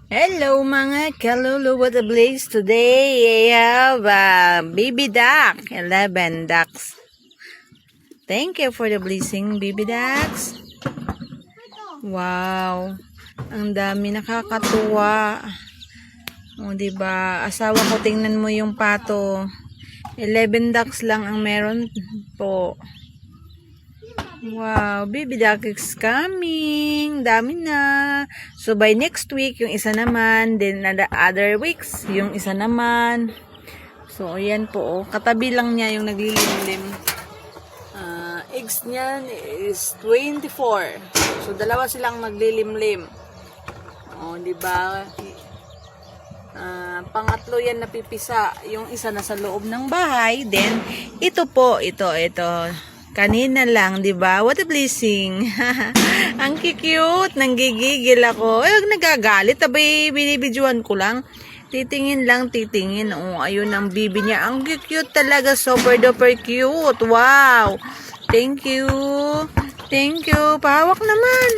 Hello mga kalulu, what a blaze today. I have baby duck, 11 ducks. Thank you for the blessing, baby ducks. Wow, ang dami, nakakatuwa. O diba, asawa ko, tingnan mo yung pato. 11 ducks lang ang meron po. Wow, baby duck is coming. Dami na. So by next week, yung isa naman. Then the other weeks, yung isa naman. So ayan po. Katabi lang niya yung naglilimlim. Eggs niyan is 24. So dalawa silang naglilimlim. O, diba? Pangatlo yan napipisa. Yung isa na sa loob ng bahay. Then, ito po. Ito. Kanina lang, 'di ba? What a blessing. Ang cute, nanggigigil ako. Nagagalit, abay binibidyohan ko lang. Titingin. Oh, ayun ang bibi niya. Ang cute talaga, super duper cute. Wow. Thank you. Pahawak naman.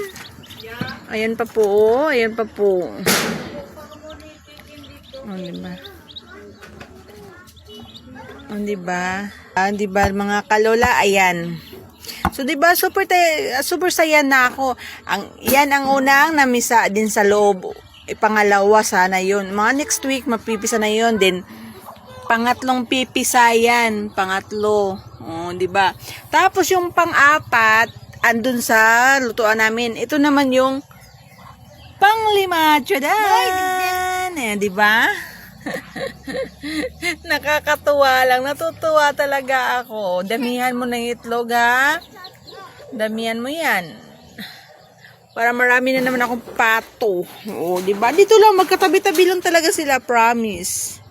Ayan pa po. Oh, diba mga kalola, ayan. So diba super saya na ako. Yan ang unang namisa din sa loob. Pangalawa sana 'yon. Mga next week mapipisa na 'yon din. Pangatlong pipisa yan, pangatlo. Oh, diba? Tapos yung pang-apat andun sa lutuan namin. Ito naman yung pang-lima. Tchadan! Diba? Nakakatuwa lang. Natutuwa talaga ako. Damihan mo ng itlog, ha? Damihan mo yan. Para marami na naman akong pato. O, diba? Dito lang, magkatabi-tabi lang talaga sila, promise.